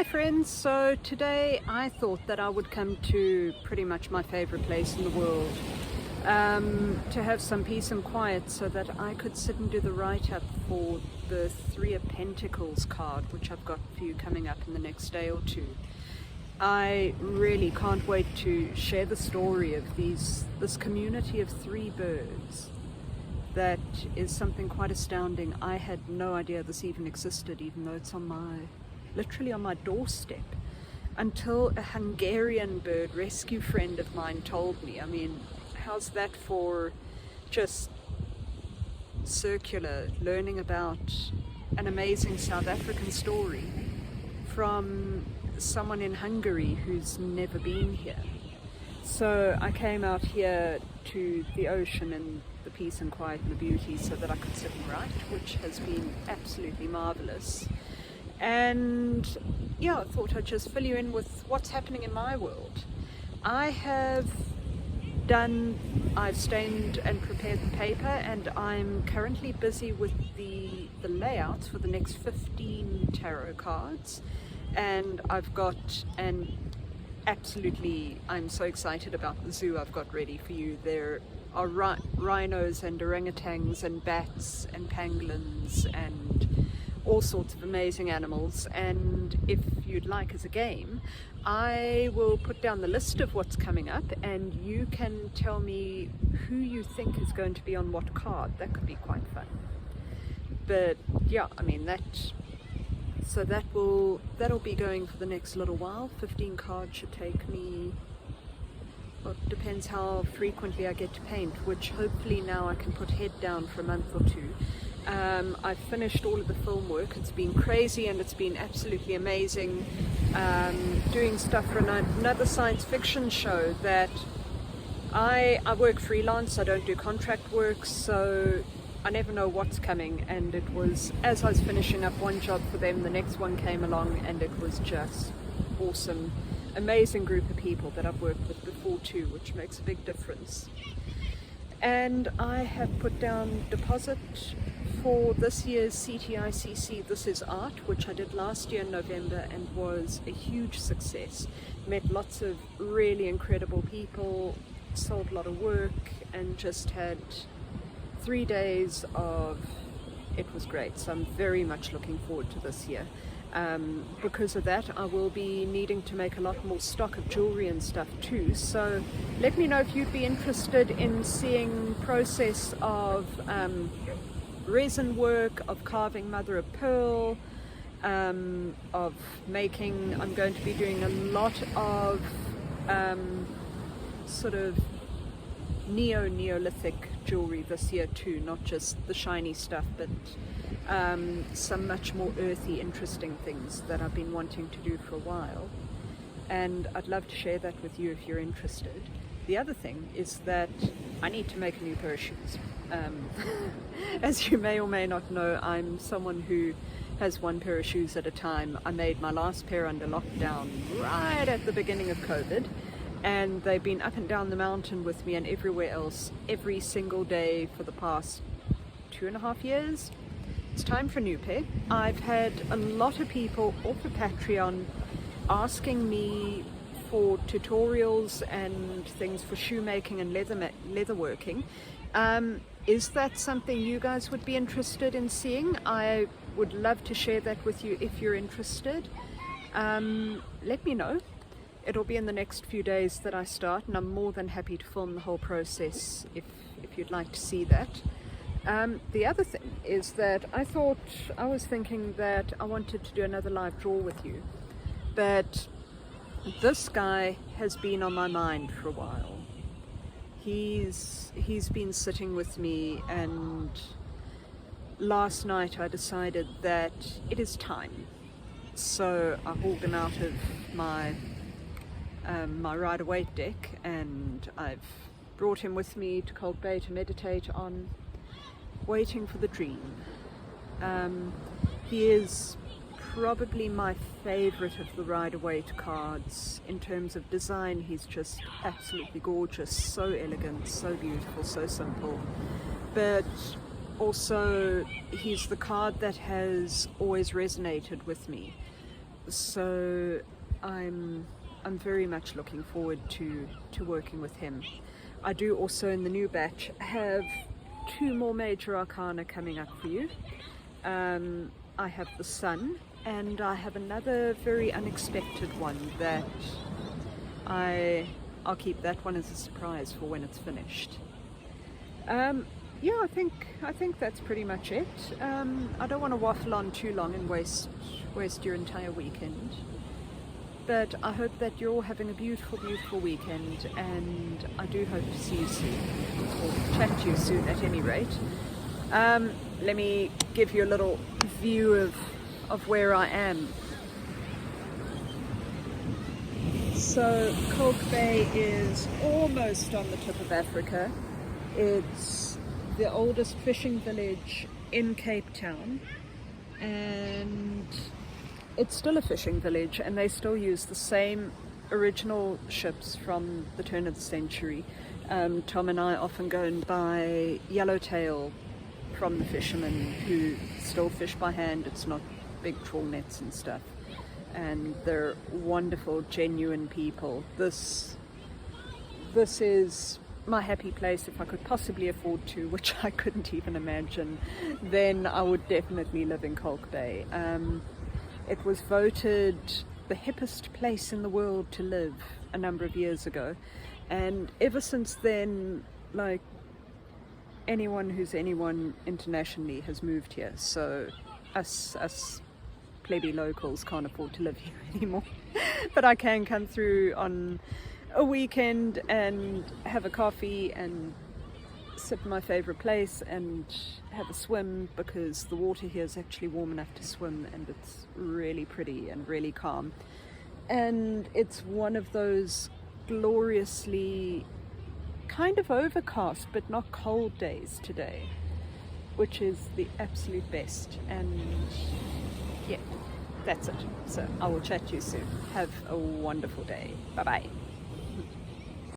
Hi friends, so today I thought that I would come to pretty much my favorite place in the world to have some peace and quiet so that I could sit and do the write-up for the Three of Pentacles card, which I've got for you coming up in the next day or two. I really can't wait to share the story of this community of three birds. That is something quite astounding. I had no idea this even existed, even though it's literally on my doorstep, until a Hungarian bird rescue friend of mine told me. I mean, how's that for just circular learning about an amazing South African story from someone in Hungary who's never been here? So I came out here to the ocean and the peace and quiet and the beauty so that I could sit and write, which has been absolutely marvelous. And yeah, I thought I'd just fill you in with what's happening in my world. I've stained and prepared the paper, and I'm currently busy with the layouts for the next 15 tarot cards. And I've got I'm so excited about the zoo I've got ready for you. There are rhinos and orangutans and bats and pangolins and all sorts of amazing animals. And if you'd like, as a game, I will put down the list of what's coming up and you can tell me who you think is going to be on what card. That could be quite fun. But yeah, I mean, that'll be going for the next little while. 15 cards should take me, well, it depends how frequently I get to paint, which hopefully now I can put head down for a month or two. I've finished all of the film work. It's been crazy and it's been absolutely amazing, doing stuff for another science fiction show that I work freelance. I don't do contract work, so I never know what's coming. And it was, as I was finishing up one job for them, the next one came along and it was just awesome. Amazing group of people that I've worked with before too, which makes a big difference. And I have put down deposit for this year's CTICC This Is Art, which I did last year in November and was a huge success. Met lots of really incredible people, sold a lot of work, and just had 3 days of, it was great. So I'm very much looking forward to this year. Because of that, I will be needing to make a lot more stock of jewelry and stuff too. So let me know if you'd be interested in seeing process of resin work, of carving mother of pearl, of making. I'm going to be doing a lot of sort of Neolithic jewelry this year too, not just the shiny stuff, but some much more earthy, interesting things that I've been wanting to do for a while, and I'd love to share that with you if you're interested. The other thing is that I need to make a new pair of shoes. As you may or may not know, I'm someone who has one pair of shoes at a time. I made my last pair under lockdown right at the beginning of COVID, and they've been up and down the mountain with me and everywhere else every single day for the past 2.5 years. It's time for a new pair. I've had a lot of people off of Patreon asking me for tutorials and things for shoemaking and leatherworking. Is that something you guys would be interested in seeing? I would love to share that with you if you're interested. Let me know. It'll be in the next few days that I start, and I'm more than happy to film the whole process if you'd like to see that. The other thing is that I was thinking that I wanted to do another live draw with you, but this guy has been on my mind for a while. He's been sitting with me, and last night I decided that it is time. So I hauled him out of my Rider-Waite deck, and I've brought him with me to Cold Bay to meditate on waiting for the dream. He is probably my favorite of the Rider-Waite cards in terms of design. He's just absolutely gorgeous, so elegant, so beautiful, so simple, but also he's the card that has always resonated with me So I'm very much looking forward to working with him. I do also in the new batch have 2 more major arcana coming up for you. I have the Sun, and I have another very unexpected one that I'll keep that one as a surprise for when it's finished. Yeah, I think that's pretty much it. I don't want to waffle on too long and waste your entire weekend. But I hope that you're all having a beautiful, beautiful weekend, and I do hope to see you soon, or chat to you soon at any rate. Let me give you a little view of where I am. So Kalk Bay is almost on the tip of Africa. It's the oldest fishing village in Cape Town, and it's still a fishing village, and they still use the same original ships from the turn of the century. Tom and I often go and buy yellowtail from the fishermen who still fish by hand. It's not big trawl nets and stuff, and they're wonderful, genuine people. This is my happy place. If I could possibly afford to, which I couldn't even imagine, then I would definitely live in Kalk Bay. It was voted the hippest place in the world to live a number of years ago, and ever since then, like, anyone who's anyone internationally has moved here. So us plebby locals can't afford to live here anymore. But I can come through on a weekend and have a coffee and sit in my favorite place and have a swim, because the water here is actually warm enough to swim, and it's really pretty and really calm. And it's one of those gloriously kind of overcast but not cold days today, which is the absolute best. And yeah, that's it. So I will chat to you soon. Have a wonderful day. Bye bye.